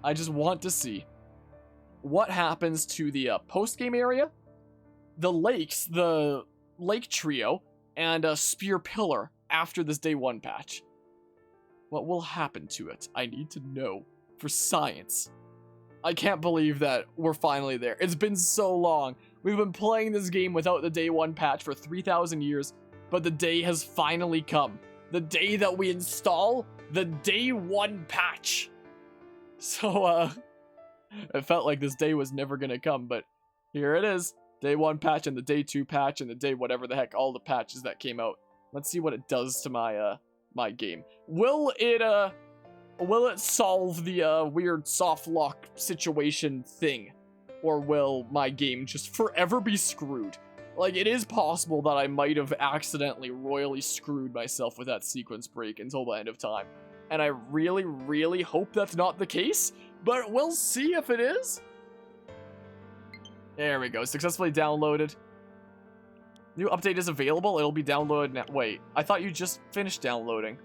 I just want to see what happens to the post-game area, the lakes, the lake trio, and a spear pillar after this day 1 patch. What will happen to it? I need to know for science. I can't believe that we're finally there. It's been so long. We've been playing this game without the day 1 patch for 3,000 years, but the day has finally come. The day that we install the day 1 patch. So, it felt like this day was never gonna come, but here it is. Day 1 patch and the day 2 patch and the day whatever the heck, all the patches that came out. Let's see what it does to my, my game. Will it solve the, weird soft lock situation thing? Or will my game just forever be screwed? Like, it is possible that I might have accidentally royally screwed myself with that sequence break until the end of time. And I really, really hope that's not the case, but we'll see if it is. There we go, successfully downloaded. New update is available, it'll be downloaded now. Wait, I thought you just finished downloading.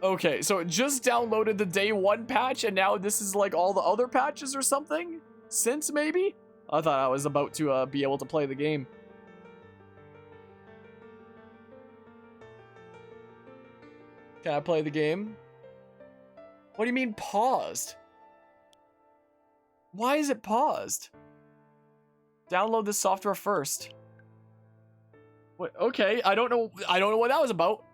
Okay, so it just downloaded the day 1 patch, and now this is like all the other patches or something? Since, maybe? I thought I was about to be able to play the game. Can I play the game? What do you mean paused? Why is it paused? Download this software first. What? Okay, I don't know what that was about.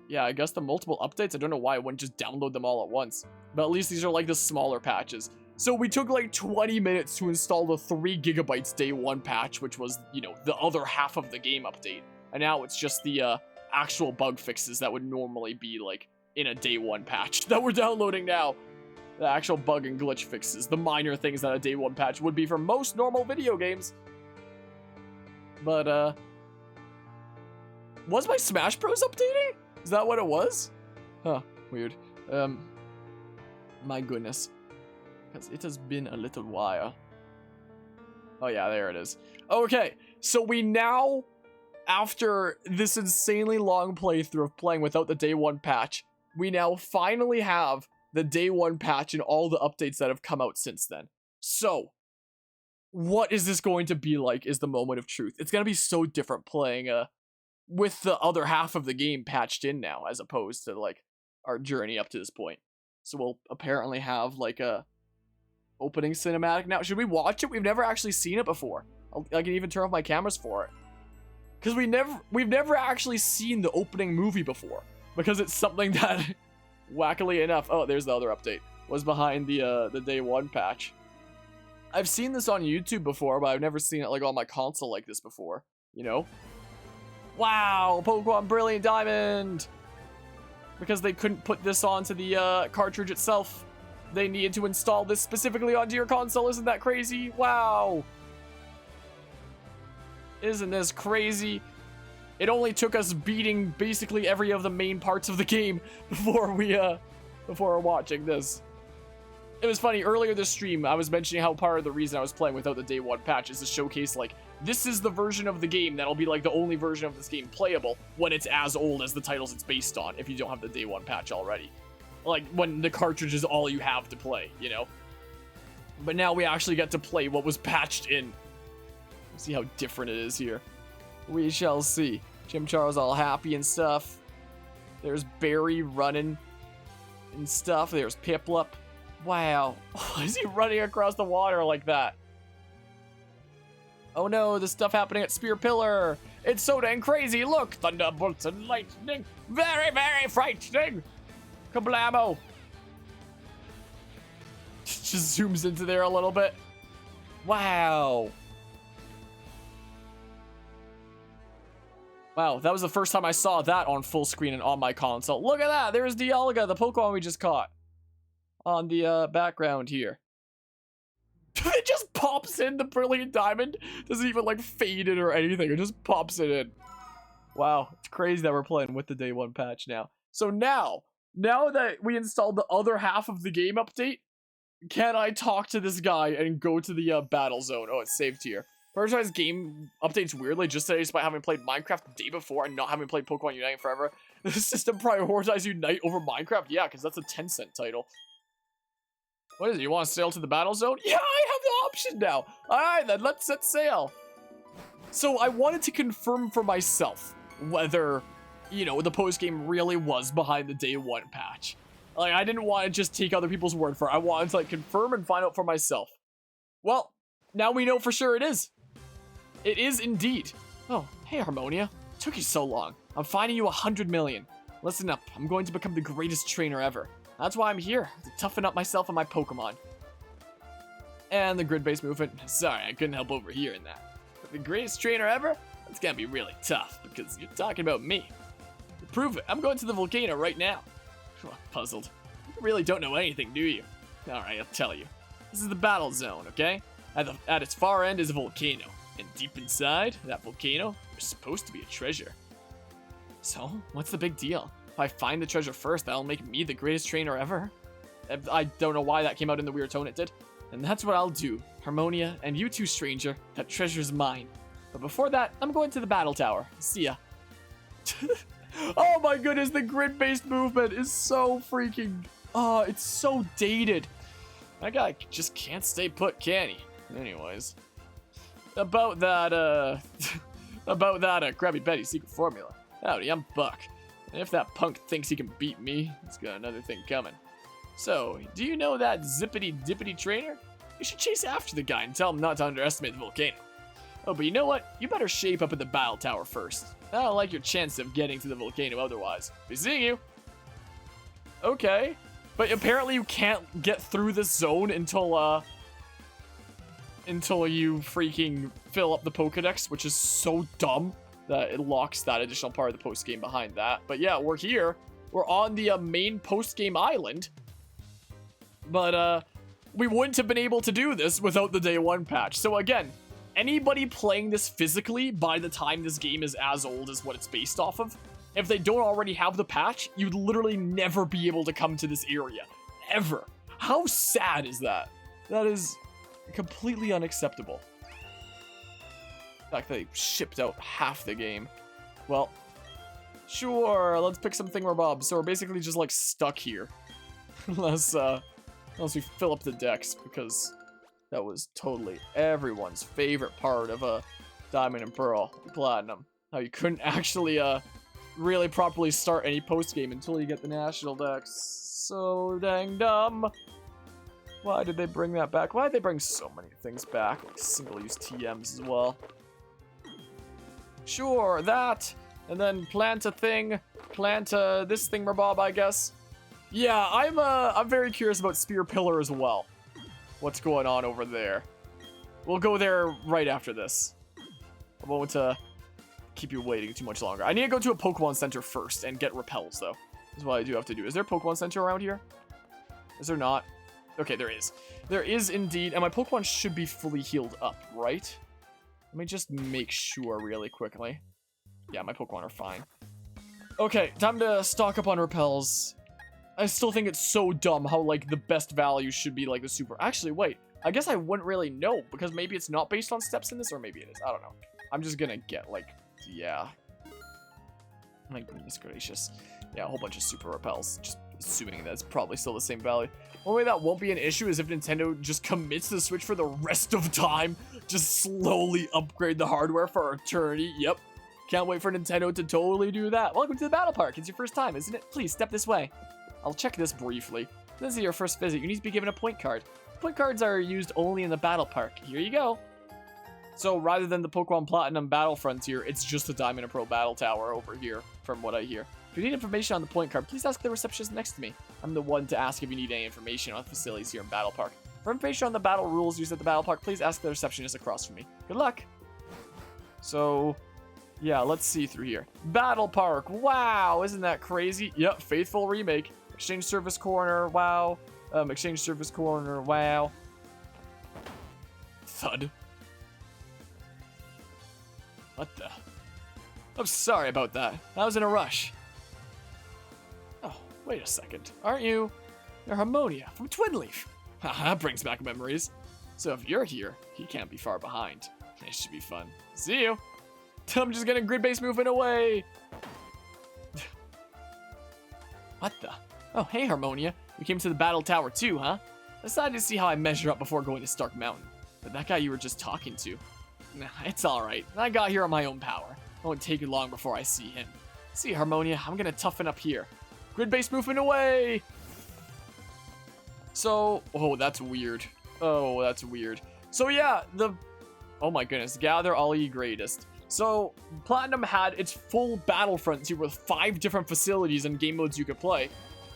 Yeah, I guess the multiple updates, I don't know why I wouldn't just download them all at once. But at least these are like the smaller patches. So we took like 20 minutes to install the 3 gigabytes day 1 patch, which was, you know, the other half of the game update. And now it's just the actual bug fixes that would normally be like in a day 1 patch that we're downloading now. The actual bug and glitch fixes, the minor things that a day 1 patch would be for most normal video games. But, was my Smash Bros updating? Is that what it was? Huh, weird. My goodness. Because it has been a little while. Oh yeah, there it is. Okay, so we now, after this insanely long playthrough of playing without the day 1 patch, we now finally have the day 1 patch and all the updates that have come out since then. So, what is this going to be like is the moment of truth. It's going to be so different playing with the other half of the game patched in now, as opposed to like our journey up to this point. So we'll apparently have like a opening cinematic now. Should we watch it? We've never actually seen it before. I can even turn off my cameras for it. Because we've never actually seen the opening movie before. Because it's something that, wackily enough, oh, there's the other update, was behind the day 1 patch. I've seen this on YouTube before, but I've never seen it like on my console like this before, you know? Wow, Pokemon Brilliant Diamond! Because they couldn't put this onto the cartridge itself. They needed to install this specifically onto your console. Isn't that crazy? Wow! Isn't this crazy? It only took us beating basically every of the main parts of the game before we're watching this. It was funny, earlier this stream, I was mentioning how part of the reason I was playing without the day 1 patch is to showcase, like, this is the version of the game that'll be, like, the only version of this game playable when it's as old as the titles it's based on, if you don't have the day 1 patch already. Like, when the cartridge is all you have to play, you know? But now we actually get to play what was patched in. See how different it is here. We shall see. Chimchar's all happy and stuff. There's Barry running and stuff. There's Piplup. Wow. Why is he running across the water like that? Oh no, there's stuff happening at Spear Pillar. It's so dang crazy. Look, thunderbolts and lightning. Very, very frightening. Kablamo. Just zooms into there a little bit. Wow. Wow, that was the first time I saw that on full screen and on my console. Look at that. There's the ILCA, the Pokemon we just caught. On the background here. It just pops in, the Brilliant Diamond. Doesn't even like fade it or anything. It just pops it in. Wow, it's crazy that we're playing with the day 1 patch now. So now that we installed the other half of the game update, can I talk to this guy and go to the battle zone? Oh, it's saved here. Personalized game updates weirdly just today despite having played Minecraft the day before and not having played Pokemon Unite forever. The system prioritized Unite over Minecraft? Yeah, because that's a Tencent title. What is it? You want to sail to the battle zone? Yeah, I have the option now. All right, then let's set sail. So I wanted to confirm for myself whether, you know, the post game really was behind the day one patch. Like, I didn't want to just take other people's word for it. I wanted to, like, confirm and find out for myself. Well, now we know for sure it is. It is indeed. Oh, hey, Harmonia. It took you so long. I'm finding you 100 million. Listen up. I'm going to become the greatest trainer ever. That's why I'm here, to toughen up myself and my Pokemon. And the grid-based movement. Sorry, I couldn't help overhearing that. But the greatest trainer ever? That's gonna be really tough, because you're talking about me. To prove it, I'm going to the volcano right now. I'm puzzled. You really don't know anything, do you? Alright, I'll tell you. This is the battle zone, okay? At its far end is a volcano. And deep inside that volcano, there's supposed to be a treasure. So, what's the big deal? If I find the treasure first, that'll make me the greatest trainer ever. I don't know why that came out in the weird tone it did. And that's what I'll do. Harmonia, and you too, stranger. That treasure's mine. But before that, I'm going to the battle tower. See ya. Oh my goodness, the grid-based movement is so freaking... Oh, it's so dated. That guy just can't stay put, can he? Anyways. About that, Krabby Betty secret formula. Howdy, I'm Buck. And if that punk thinks he can beat me, he's got another thing coming. So, do you know that zippity-dippity trainer? You should chase after the guy and tell him not to underestimate the volcano. Oh, but you know what? You better shape up at the battle tower first. I don't like your chance of getting to the volcano otherwise. Be seeing you. Okay. But apparently you can't get through this zone until you freaking fill up the Pokedex, which is so dumb that it locks that additional part of the post-game behind that. But yeah, we're here. We're on the main post-game island. But we wouldn't have been able to do this without the day one patch. So again, anybody playing this physically by the time this game is as old as what it's based off of, if they don't already have the patch, you'd literally never be able to come to this area. Ever. How sad is that? That is completely unacceptable. In fact, they shipped out half the game. Well, sure, let's pick some thingamabobs. So we're basically just like stuck here. Unless we fill up the decks, because that was totally everyone's favorite part of Diamond and Pearl Platinum. How you couldn't actually really properly start any post game until you get the national decks. So dang dumb. Why did they bring that back? Why did they bring so many things back? Like single-use TMs as well. Sure, that. And then plant a thing. Plant this thingamabob, I guess. Yeah, I'm very curious about Spear Pillar as well. What's going on over there? We'll go there right after this. I won't keep you waiting too much longer. I need to go to a Pokemon Center first and get repels, though. That's what I do have to do. Is there a Pokemon Center around here? Is there not? Okay, there is. There is indeed, and my Pokemon should be fully healed up, right? Let me just make sure really quickly. Yeah, my Pokemon are fine. Okay, time to stock up on repels. I still think it's so dumb how, like, the best value should be, like, the super... Actually, wait. I guess I wouldn't really know, because maybe it's not based on steps in this, or maybe it is. I don't know. I'm just gonna get, like... Yeah. My goodness gracious. Yeah, a whole bunch of super repels. Just assuming that's probably still the same value. One way that won't be an issue is if Nintendo just commits to the Switch for the rest of time. Just slowly upgrade the hardware for eternity. Yep. Can't wait for Nintendo to totally do that. Welcome to the Battle Park. It's your first time, isn't it? Please, step this way. I'll check this briefly. This is your first visit. You need to be given a point card. Point cards are used only in the Battle Park. Here you go. So rather than the Pokemon Platinum Battle Frontier, it's just the Diamond and Pearl Battle Tower over here, from what I hear. If you need information on the point card, please ask the receptionist next to me. I'm the one to ask if you need any information on the facilities here in Battle Park. For information on the battle rules used at the Battle Park, please ask the receptionist across from me. Good luck! So, yeah, let's see through here. Battle Park, wow, isn't that crazy? Yep, Faithful Remake. Exchange Service Corner, wow. Exchange Service Corner, wow. Thud. What the? I'm sorry about that. I was in a rush. Oh, wait a second. Aren't you? You're Harmonia from Twin Leaf. Haha, that brings back memories. So if you're here, he can't be far behind. It should be fun. See you. I'm just getting grid-based moving away. What the? Oh, hey, Harmonia. You came to the battle tower too, huh? decided to see how I measure up before going to Stark Mountain. But that guy you were just talking to, nah, it's alright. I got here on my own power. It won't take long before I see him. See, Harmonia, I'm gonna toughen up here. Grid-based movement away! So, oh, that's weird. Oh, that's weird. So yeah, oh my goodness, gather all ye greatest. So, Platinum had its full Battlefront here with 5 different facilities and game modes you could play.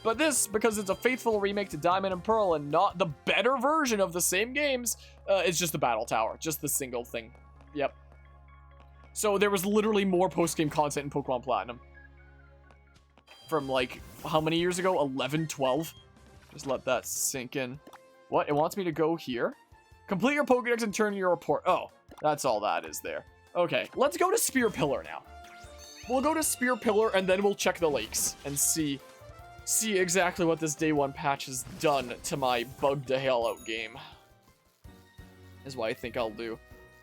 But this, because it's a faithful remake to Diamond and Pearl and not the better version of the same games, it's just the Battle Tower. Just the single thing. Yep. So there was literally more post-game content in Pokemon Platinum. From like, how many years ago? 11, 12? Just let that sink in. What? It wants me to go here? Complete your Pokédex and turn in your report. Oh, that's all that is there. Okay, let's go to Spear Pillar now. We'll go to Spear Pillar and then we'll check the lakes and see exactly what this day 1 patch has done to my bugged to hell out game. Is what I think I'll do.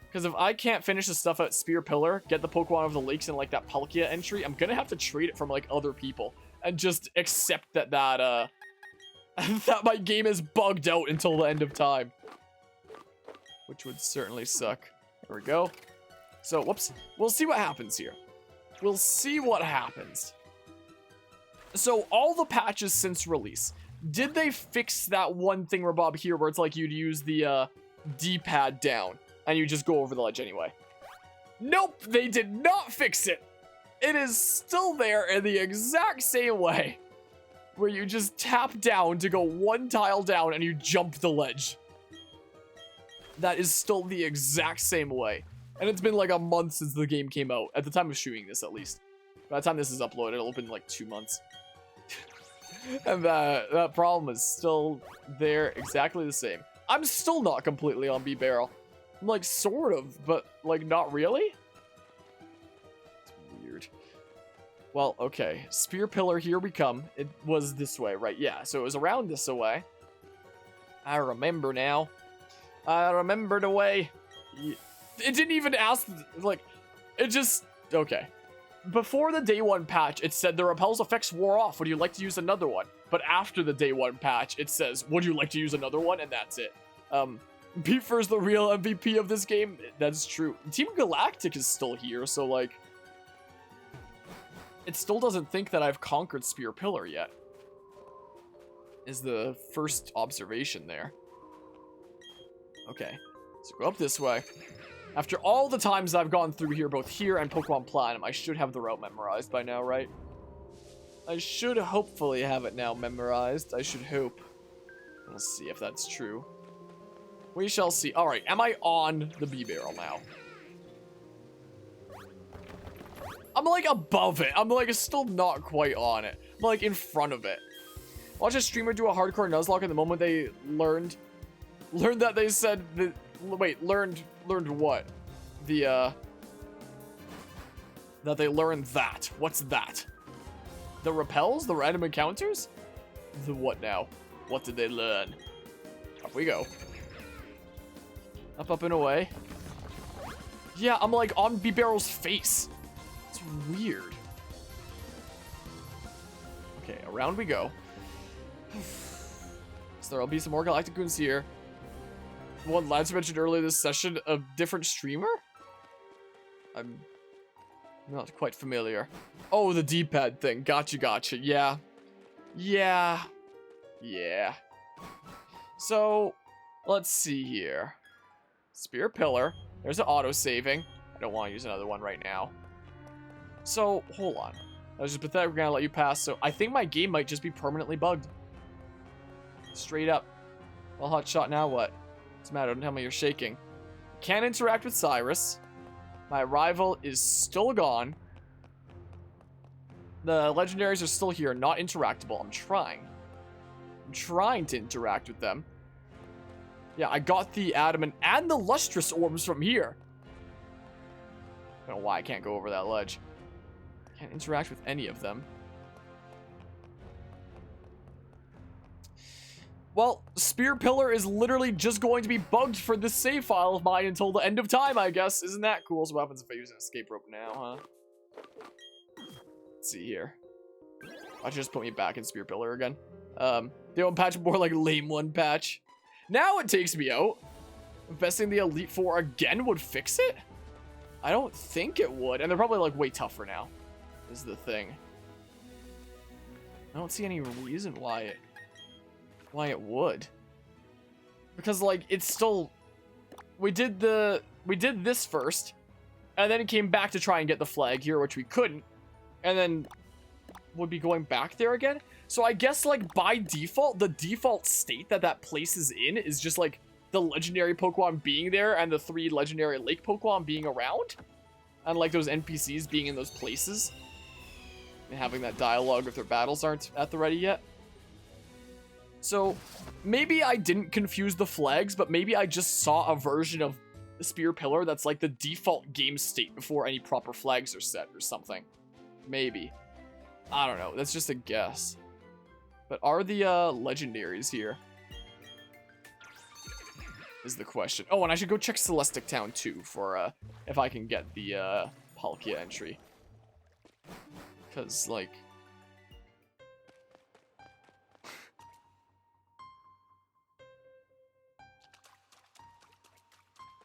Because if I can't finish the stuff at Spear Pillar, get the Pokemon of the lakes in like that Palkia entry, I'm gonna have to trade it from like other people and just accept that that my game is bugged out until the end of time. Which would certainly suck. There we go. So, whoops. We'll see what happens here. We'll see what happens. So, all the patches since release, did they fix that one thing, Bob, here where it's like you'd use the D-pad down and you just go over the ledge anyway? Nope, they did not fix it. It is still there in the exact same way, where you just tap down to go 1 tile down and you jump the ledge. That is still the exact same way. And it's been like a month since the game came out. At the time of shooting this, at least. By the time this is uploaded, it'll have been like 2 months. And that problem is still there, exactly the same. I'm still not completely on B-Barrel. I'm like, sort of, but like not really? It's weird. Well, okay. Spear Pillar, here we come. It was this way, right? Yeah, so it was around this way. I remember now. I remember the way. It didn't even ask, like, it just, okay. Before the day 1 patch, it said the repel's effects wore off. Would you like to use another one? But after the day 1 patch, it says, would you like to use another one? And that's it. Beefer's the real MVP of this game. That's true. Team Galactic is still here, so like, it still doesn't think that I've conquered Spear Pillar yet. Is the first observation there. Okay, so go up this way. After all the times I've gone through here, both here and Pokemon Platinum, I should have the route memorized by now, right? I should hopefully have it now memorized. I should hope. We'll see if that's true. We shall see. Alright, am I on the B-Barrel now? I'm like above it. I'm like still not quite on it. I'm like in front of it. Watch a streamer do a hardcore Nuzlocke at the moment they learned that they said that, wait, learned what? That they learned that. What's that? The repels? The random encounters? The what now? What did they learn? Up we go. Up, up, and away. Yeah, I'm like on B-Barrel's face. It's weird. Okay, around we go. So there'll be some more Galacticoons here. One Lance mentioned earlier this session, a different streamer? I'm not quite familiar. Oh, the D-pad thing. Gotcha. Yeah. So, let's see here. Spear Pillar. There's an auto-saving. I don't want to use another one right now. So, hold on. I was just pathetic. We're going to let you pass. So, I think my game might just be permanently bugged. Straight up. Well, hot shot, now what? What's the matter? Don't tell me you're shaking. Can't interact with Cyrus. My rival is still gone. The legendaries are still here, not interactable. I'm trying to interact with them. Yeah, I got the adamant and the lustrous orbs from here. I don't know why I can't go over that ledge. Can't interact with any of them. Well, Spear Pillar is literally just going to be bugged for this save file of mine until the end of time, I guess. Isn't that cool? So what happens if I use an escape rope now, huh? Let's see here. Why don't you just put me back in Spear Pillar again? The old patch more like lame one patch. Now it takes me out. Investing the Elite Four again would fix it? I don't think it would. And they're probably like way tougher now, is the thing. I don't see any reason why it would. Because like it's still, we did this first, and then it came back to try and get the flag here, which we couldn't, and then would be going back there again. So I guess like by default, the default state that place is in is just like the legendary Pokemon being there and the 3 legendary lake Pokemon being around, and like those NPCs being in those places and having that dialogue if their battles aren't at the ready yet. So maybe I didn't confuse the flags, but maybe I just saw a version of the Spear Pillar that's like the default game state before any proper flags are set or something. Maybe. I don't know. That's just a guess. But are the legendaries here? Is the question. Oh, and I should go check Celestic Town too for if I can get the Palkia entry. Because like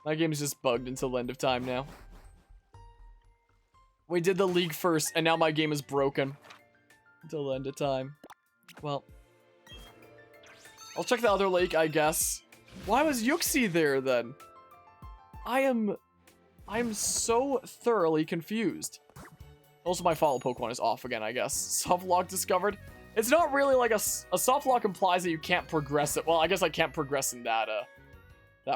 my game's just bugged until the end of time now. We did the league first, and now my game is broken until the end of time. Well, I'll check the other lake, I guess. Why was Yuxi there then? I am so thoroughly confused. Also, my follow Pokemon is off again, I guess. Soft lock discovered. It's not really like a soft lock implies that you can't progress it. Well, I guess I can't progress in that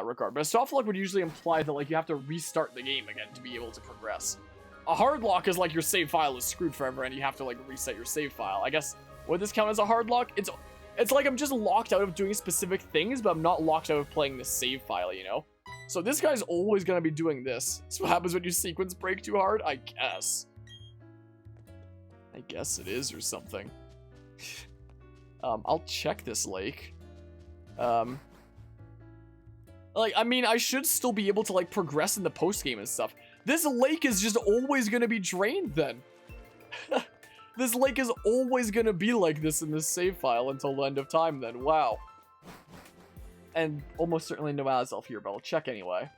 regard. But a soft lock would usually imply that like you have to restart the game again to be able to progress. A hard lock is like your save file is screwed forever and you have to like reset your save file. I guess would this count as a hard lock? It's like I'm just locked out of doing specific things, but I'm not locked out of playing the save file, you know? So this guy's always gonna be doing this. That's what happens when you sequence break too hard, I guess. I guess it is or something. I'll check this lake. Like, I mean, I should still be able to, like, progress in the post-game and stuff. This lake is just always gonna be drained, then. This lake is always gonna be like this in this save file until the end of time, then. Wow. And almost certainly no Azelf here, but I'll check anyway.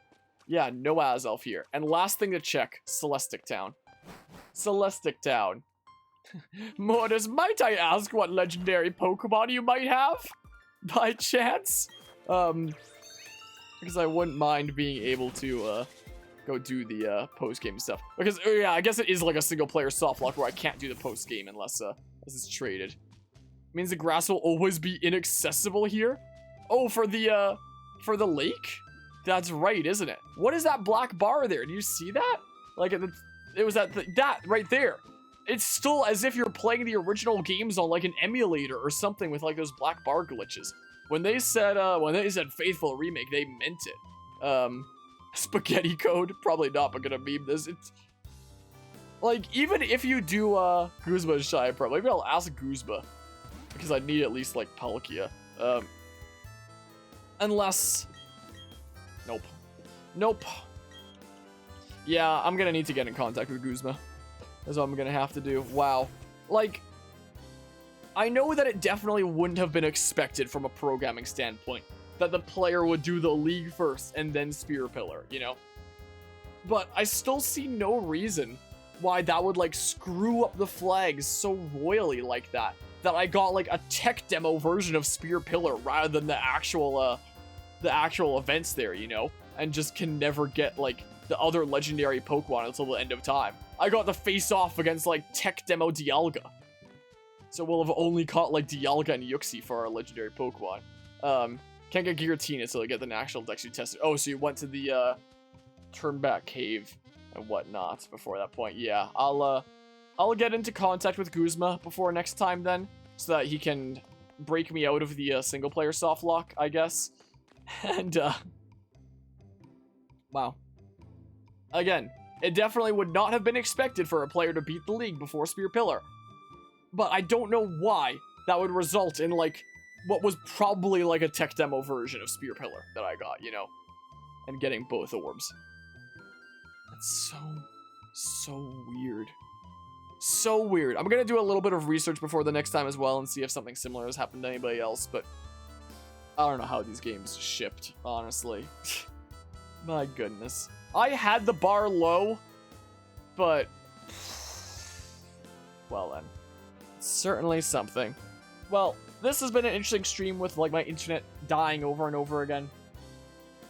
Yeah, no Azelf here. And last thing to check, Celestic Town. Celestic Town. Mortis, might I ask what legendary Pokemon you might have? By chance? Because I wouldn't mind being able to, go do the, post-game stuff. Because, yeah, I guess it is like a single-player soft lock where I can't do the post-game unless it's traded. It means the grass will always be inaccessible here? Oh, for the lake? That's right, isn't it? What is that black bar there? Do you see that? Like, it was that right there. It's still as if you're playing the original games on, like, an emulator or something with, like, those black bar glitches. When they said faithful remake, they meant it. Spaghetti code? Probably not, but gonna meme this. It's like, even if you do Guzma's Shy Pro, maybe I'll ask Guzma. Because I need at least like Palkia. Unless Nope. Yeah, I'm gonna need to get in contact with Guzma. That's what I'm gonna have to do. Wow. Like, I know that it definitely wouldn't have been expected from a programming standpoint that the player would do the league first and then Spear Pillar, you know? But I still see no reason why that would, like, screw up the flags so royally like that I got, like, a tech demo version of Spear Pillar rather than the actual events there, you know? And just can never get, like, the other legendary Pokemon until the end of time. I got the face-off against, like, tech demo Dialga. So we'll have only caught, like, Dialga and Yuxi for our legendary Pokemon. Can't get Giratina until I get the national Dex you tested. Oh, so you went to the, Turnback Cave and whatnot before that point. Yeah, I'll get into contact with Guzma before next time then, so that he can break me out of the, single-player soft lock, I guess. And, wow. Again, it definitely would not have been expected for a player to beat the league before Spear Pillar. But I don't know why that would result in, like, what was probably, like, a tech demo version of Spear Pillar that I got, you know? And getting both orbs. That's so weird. So weird. I'm gonna do a little bit of research before the next time as well and see if something similar has happened to anybody else, but I don't know how these games shipped, honestly. My goodness. I had the bar low, but... well then. Certainly something. Well, this has been an interesting stream with, like, my internet dying over and over again.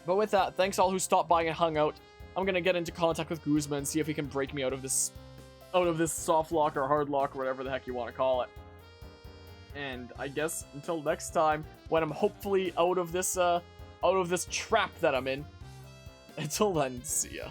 But with that, thanks all who stopped by and hung out. I'm gonna get into contact with Guzma and see if he can break me out of this soft lock or hard lock or whatever the heck you want to call it. And I guess until next time, when I'm hopefully out of this trap that I'm in. Until then, see ya.